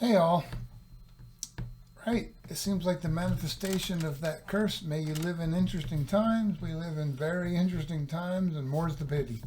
Hey all, right, it seems like the manifestation of that curse, may you live in interesting times. We live in very interesting times, and more's the pity.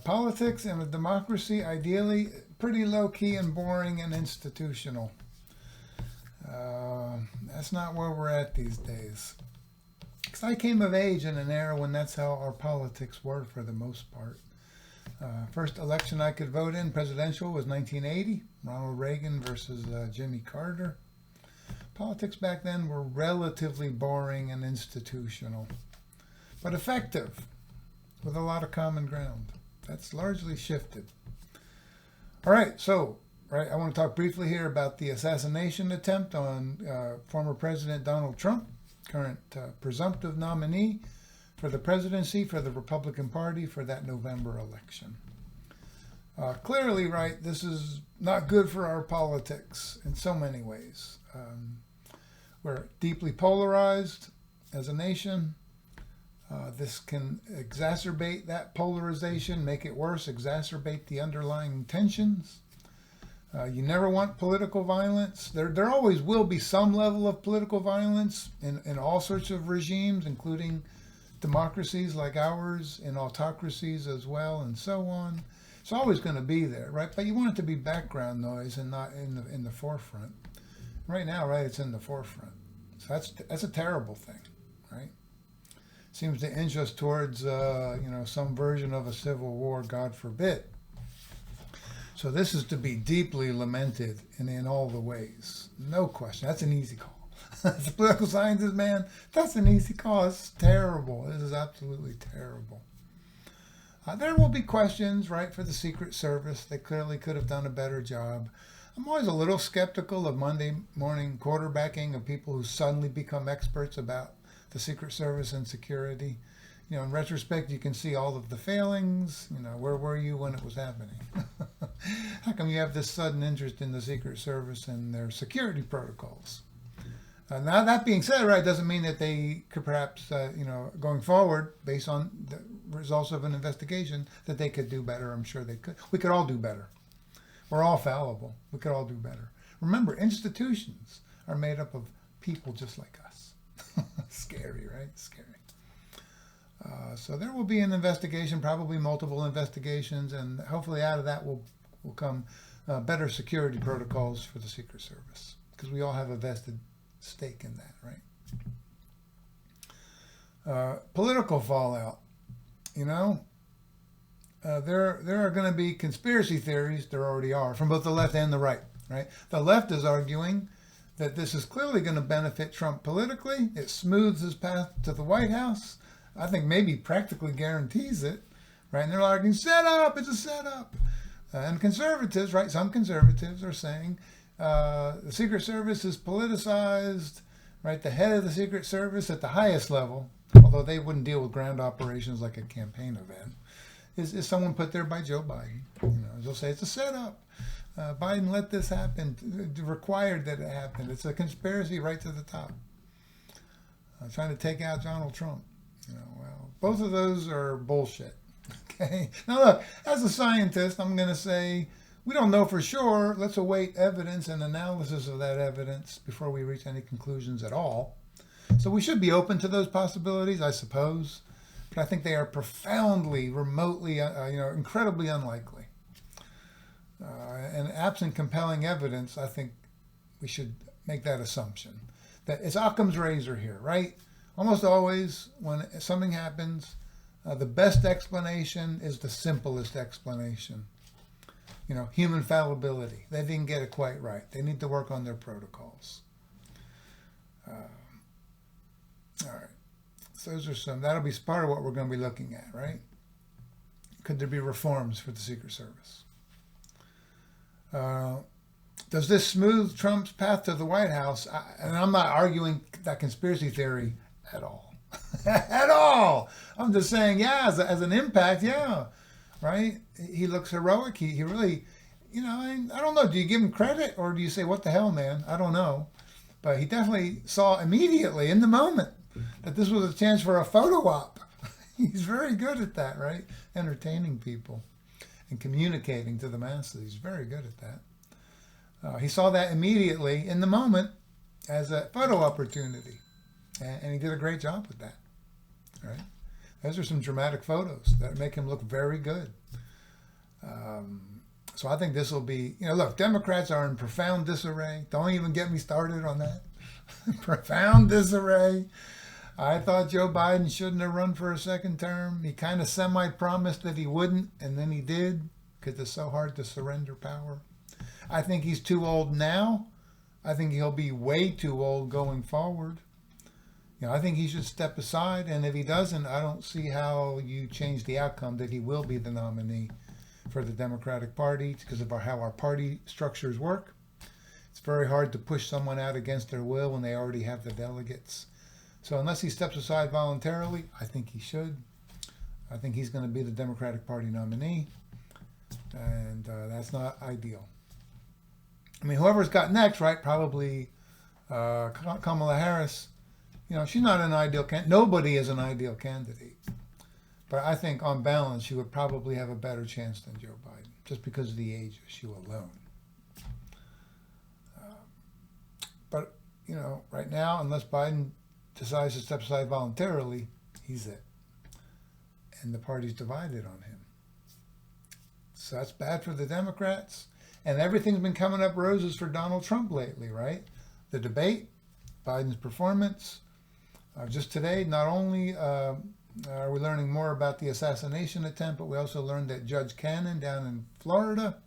Politics and a democracy, ideally, pretty low-key and boring and institutional. That's not where we're at these days. Because I came of age in an era when that's how our politics were for the most part. First election I could vote in, presidential, was 1980, Ronald Reagan versus Jimmy Carter. Politics back then were relatively boring and institutional, but effective, with a lot of common ground. That's largely shifted. All right, so I want to talk briefly here about the assassination attempt on former President Donald Trump, current presumptive nominee for the presidency for the Republican Party for that November election. Clearly, this is not good for our politics in so many ways. We're deeply polarized as a nation. This can exacerbate that polarization, make it worse, exacerbate the underlying tensions. You never want political violence. There always will be some level of political violence in all sorts of regimes, including democracies like ours, in autocracies as well, and so on. It's always going to be there, right? But you want it to be background noise and not in the forefront. Right now, it's in the forefront. So that's a terrible thing, right? Seems to inch us towards some version of a civil war, God forbid. So this is to be deeply lamented in all the ways. No question. That's an easy call. As a political scientist, man, that's an easy call. It's terrible. This is absolutely terrible. There will be questions, for the Secret Service. They clearly could have done a better job. I'm always a little skeptical of Monday morning quarterbacking of people who suddenly become experts about the Secret Service and security. In retrospect, you can see all of the failings. Where were you when it was happening? How come you have this sudden interest in the Secret Service and their security protocols? Now, that being said, doesn't mean that they could perhaps, going forward, based on the results of an investigation, that they could do better. I'm sure they could. We could all do better. We're all fallible. We could all do better. Remember, institutions are made up of people just like us. Scary, right? Scary. So there will be an investigation, probably multiple investigations, and hopefully out of that will come better security protocols for the Secret Service, because we all have a vested stake in that, political fallout. There are going to be conspiracy theories. There already are, from both the left and the right. The left is arguing that this is clearly going to benefit Trump politically. It smooths his path to the White House. I think maybe practically guarantees it. And they're arguing, setup, it's a setup. And conservatives, some conservatives are saying the Secret Service is politicized. The head of the Secret Service at the highest level, although they wouldn't deal with ground operations like a campaign event, is someone put there by Joe Biden. They'll say it's a setup. Biden let this happen, required that it happen. It's a conspiracy right to the top. Trying to take out Donald Trump. Well, both of those are bullshit. Okay. Now look, as a scientist, I'm going to say we don't know for sure. Let's await evidence and analysis of that evidence before we reach any conclusions at all. So we should be open to those possibilities, I suppose. But I think they are profoundly, remotely, incredibly unlikely. And absent compelling evidence, I think we should make that assumption. That it's Occam's razor here, Almost always when something happens, the best explanation is the simplest explanation. Human fallibility. They didn't get it quite right. They need to work on their protocols. All right. So those are that'll be part of what we're going to be looking at, Could there be reforms for the Secret Service? Does this smooth Trump's path to the White House? And I'm not arguing that conspiracy theory at all. At all. I'm just saying, as an impact, He looks heroic. He really, I don't know. Do you give him credit or do you say, what the hell, man? I don't know. But he definitely saw immediately in the moment that this was a chance for a photo op. He's very good at that, Entertaining people and communicating to the masses. He's very good at that. He saw that immediately in the moment as a photo opportunity, and he did a great job with that. Right? Those are some dramatic photos that make him look very good. So I think this will be, look, Democrats are in profound disarray. Don't even get me started on that. Profound disarray. I thought Joe Biden shouldn't have run for a second term. He kind of semi-promised that he wouldn't, and then he did, because it's so hard to surrender power. I think he's too old now. I think he'll be way too old going forward. I think he should step aside, and if he doesn't, I don't see how you change the outcome that he will be the nominee for the Democratic Party because of how our party structures work. It's very hard to push someone out against their will when they already have the delegates. So unless he steps aside voluntarily, I think he should. I think he's going to be the Democratic Party nominee, and that's not ideal. I mean, whoever's got next, right, probably Kamala Harris. She's not an ideal candidate. Nobody is an ideal candidate. But I think on balance, she would probably have a better chance than Joe Biden, just because of the age issue alone. But right now, unless Biden decides to step aside voluntarily, he's it. And the party's divided on him. So that's bad for the Democrats. And everything's been coming up roses for Donald Trump lately, right? The debate, Biden's performance. Just today, not only are we learning more about the assassination attempt, but we also learned that Judge Cannon down in Florida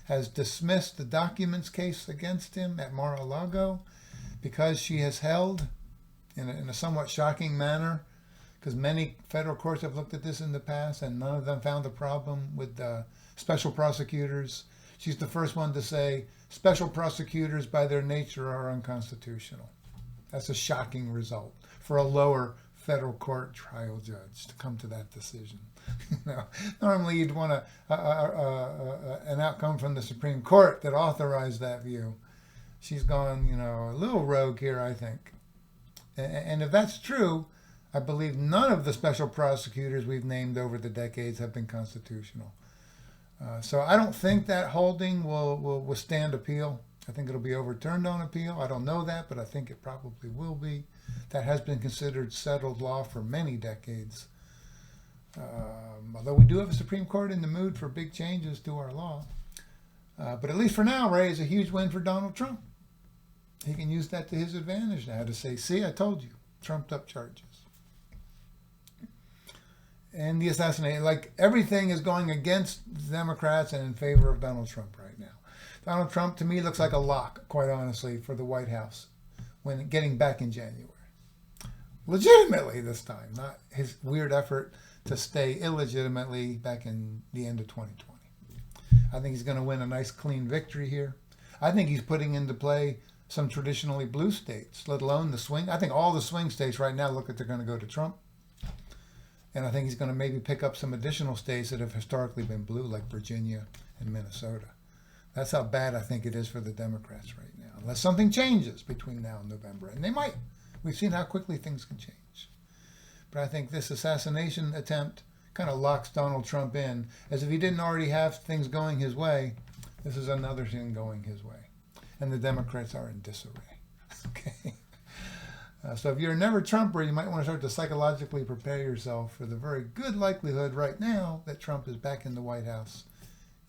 has dismissed the documents case against him at Mar-a-Lago because she has held, in a somewhat shocking manner, because many federal courts have looked at this in the past and none of them found a problem with special prosecutors. She's the first one to say special prosecutors by their nature are unconstitutional. That's a shocking result for a lower federal court trial judge to come to that decision. Normally you'd want an outcome from the Supreme Court that authorized that view. She's gone, a little rogue here, I think. And if that's true, I believe none of the special prosecutors we've named over the decades have been constitutional. So I don't think that holding will withstand appeal. I think it'll be overturned on appeal. I don't know that, but I think it probably will be. That has been considered settled law for many decades. Although we do have a Supreme Court in the mood for big changes to our law. But at least for now, Ray, is a huge win for Donald Trump. He can use that to his advantage now to say, see, I told you, trumped up charges. And the assassination, everything is going against the Democrats and in favor of Donald Trump right now. Donald Trump, to me, looks like a lock, quite honestly, for the White House when getting back in January. Legitimately this time, not his weird effort to stay illegitimately back in the end of 2020. I think he's going to win a nice, clean victory here. I think he's putting into play some traditionally blue states, let alone the swing. I think all the swing states right now look like they're going to go to Trump. And I think he's going to maybe pick up some additional states that have historically been blue, like Virginia and Minnesota. That's how bad I think it is for the Democrats right now, unless something changes between now and November. And they might. We've seen how quickly things can change. But I think this assassination attempt kind of locks Donald Trump in, as if he didn't already have things going his way. This is another thing going his way. And the Democrats are in disarray. Okay. So if you're a never Trumper, you might want to start to psychologically prepare yourself for the very good likelihood right now that Trump is back in the White House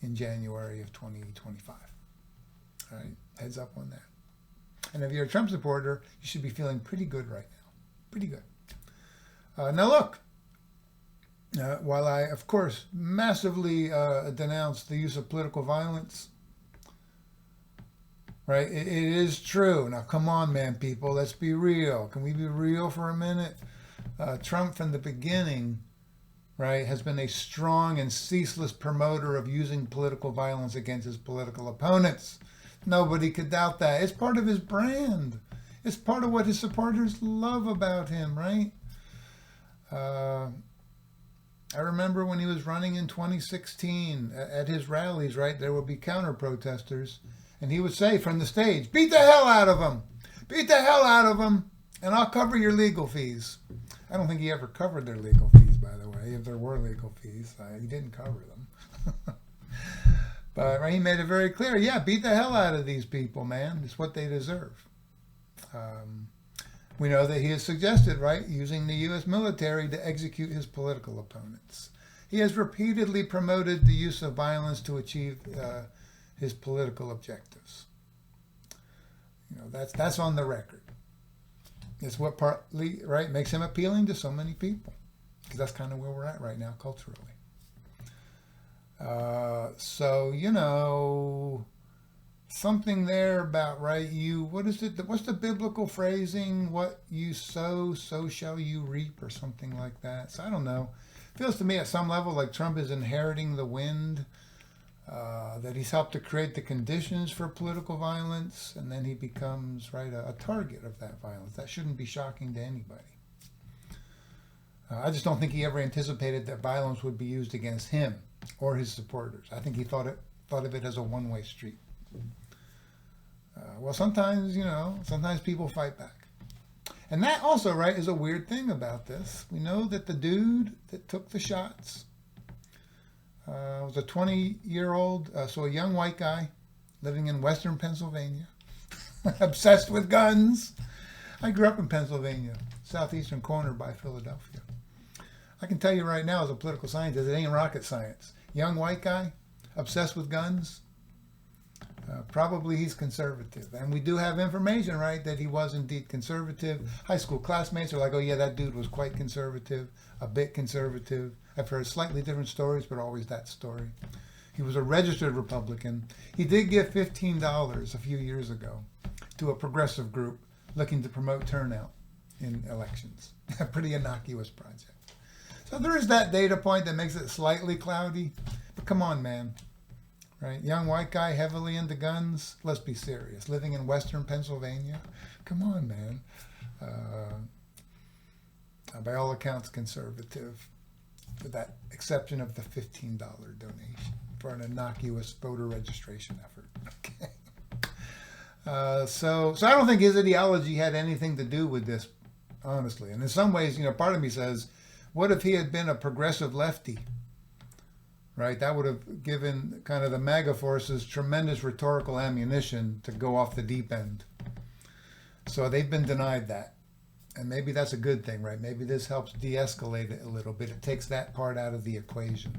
in January of 2025. All right, heads up on that. And if you're a Trump supporter, you should be feeling pretty good right now. Pretty good. Now look, while I, of course, massively denounce the use of political violence, right, it is true. Now come on, man, people, let's be real. Can we be real for a minute? Trump from the beginning, right, has been a strong and ceaseless promoter of using political violence against his political opponents. Nobody could doubt that. It's part of his brand. It's part of what his supporters love about him, right? I remember when he was running in 2016 at his rallies, right, there would be counter-protesters, and he would say from the stage, beat the hell out of them! Beat the hell out of them, and I'll cover your legal fees. I don't think he ever covered their legal fees, by the way, if there were legal fees. He didn't cover them. But right, he made it very clear, yeah, beat the hell out of these people, man. It's what they deserve. We know that he has suggested, right, using the U.S. military to execute his political opponents. He has repeatedly promoted the use of violence to achieve his political objectives. You know, that's on the record. It's what partly, right, makes him appealing to so many people, because that's kind of where we're at right now culturally. So, you know, something there about, right, what is it, what's the biblical phrasing? What you sow, so shall you reap, or something like that. So I don't know. Feels to me at some level like Trump is inheriting the wind, that he's helped to create the conditions for political violence, and then he becomes, right, a target of that violence. That shouldn't be shocking to anybody. I just don't think he ever anticipated that violence would be used against him or his supporters. I think he thought of it as a one-way street. Well, sometimes, you know, sometimes people fight back. And that also, right, is a weird thing about this. We know that the dude that took the shots was a 20-year-old, so a young white guy living in western Pennsylvania, obsessed with guns. I grew up in Pennsylvania, southeastern corner by Philadelphia. I can tell you right now, as a political scientist, it ain't rocket science. Young white guy, obsessed with guns, probably he's conservative. And we do have information, right, that he was indeed conservative. High school classmates are like, oh yeah, that dude was quite conservative, a bit conservative. I've heard slightly different stories, but always that story. He was a registered Republican. He did give $15 a few years ago to a progressive group looking to promote turnout in elections. A pretty innocuous project. So there is that data point that makes it slightly cloudy. But come on, man. Right? Young white guy heavily into guns. Let's be serious. Living in western Pennsylvania. Come on, man. By all accounts, conservative, with that exception of the $15 donation for an innocuous voter registration effort. Okay. So I don't think his ideology had anything to do with this, honestly. And in some ways, you know, part of me says, what if he had been a progressive lefty? Right? That would have given kind of the MAGA forces tremendous rhetorical ammunition to go off the deep end. So they've been denied that. And maybe that's a good thing, right? Maybe this helps de-escalate it a little bit. It takes that part out of the equation.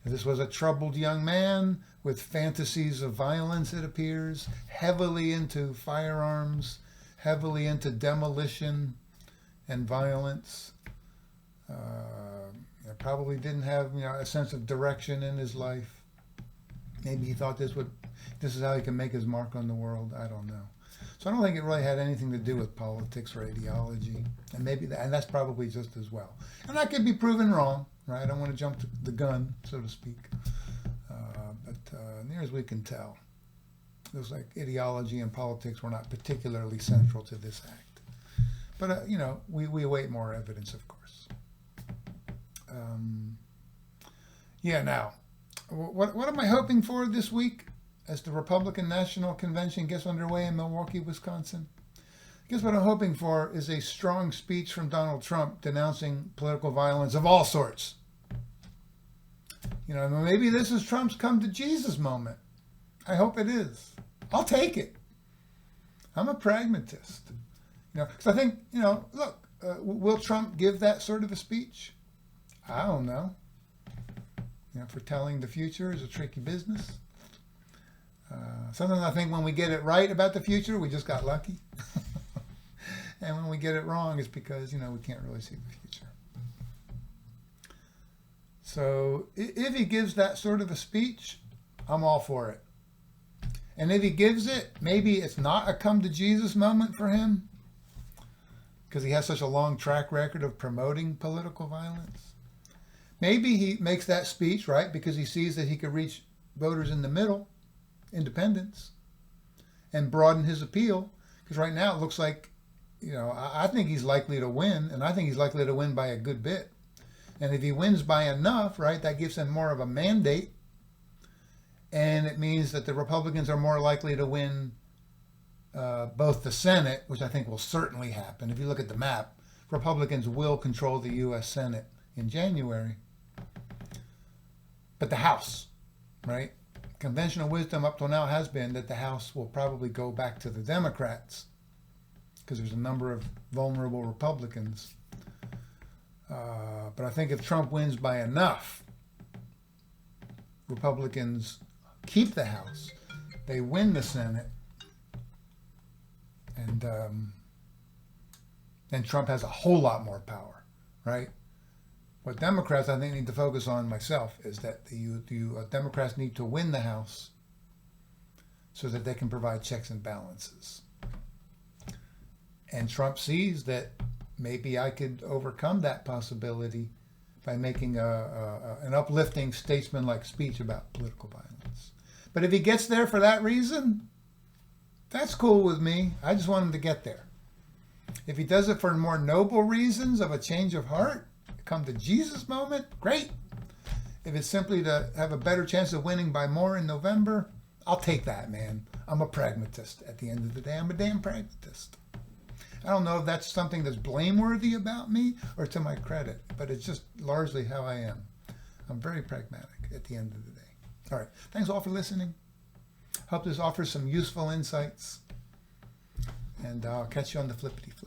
If this was a troubled young man with fantasies of violence, it appears, heavily into firearms, heavily into demolition and violence, probably didn't have, you know, a sense of direction in his life. Maybe he thought this is how he can make his mark on the world. I don't know. So I don't think it really had anything to do with politics or ideology, and and that's probably just as well. And that could be proven wrong, right? I don't want to jump to the gun, so to speak. But near as we can tell, it looks like ideology and politics were not particularly central to this act. But you know, we await more evidence, of course. Yeah. Now, what am I hoping for this week as the Republican National Convention gets underway in Milwaukee, Wisconsin? I guess what I'm hoping for is a strong speech from Donald Trump denouncing political violence of all sorts. You know, maybe this is Trump's come to Jesus moment. I hope it is. I'll take it. I'm a pragmatist. You know, because I think, you know, look, will Trump give that sort of a speech? I don't know. You know, foretelling the future is a tricky business. Sometimes I think when we get it right about the future, we just got lucky. And when we get it wrong, it's because, you know, we can't really see the future. So if he gives that sort of a speech, I'm all for it. And if he gives it, maybe it's not a come to Jesus moment for him, because he has such a long track record of promoting political violence. Maybe he makes that speech, right, because he sees that he could reach voters in the middle, independents, and broaden his appeal. Because right now it looks like, you know, I think he's likely to win, and I think he's likely to win by a good bit. And if he wins by enough, right, that gives him more of a mandate. And it means that the Republicans are more likely to win both the Senate, which I think will certainly happen. If you look at the map, Republicans will control the U.S. Senate in January. But the House, right? Conventional wisdom up till now has been that the House will probably go back to the Democrats because there's a number of vulnerable Republicans. But I think if Trump wins by enough, Republicans keep the House, they win the Senate, and then Trump has a whole lot more power, right? What Democrats, I think, need to focus on, myself, is that Democrats need to win the House so that they can provide checks and balances. And Trump sees that maybe I could overcome that possibility by making an uplifting, statesman-like speech about political violence. But if he gets there for that reason, that's cool with me. I just want him to get there. If he does it for more noble reasons of a change of heart, come to Jesus moment, great. If it's simply to have a better chance of winning by more in November, I'll take that, man. I'm a pragmatist. At the end of the day, I'm a damn pragmatist. I don't know if that's something that's blameworthy about me or to my credit, but it's just largely how I am. I'm very pragmatic at the end of the day. All right. Thanks all for listening. Hope this offers some useful insights. And I'll catch you on the flippity flip.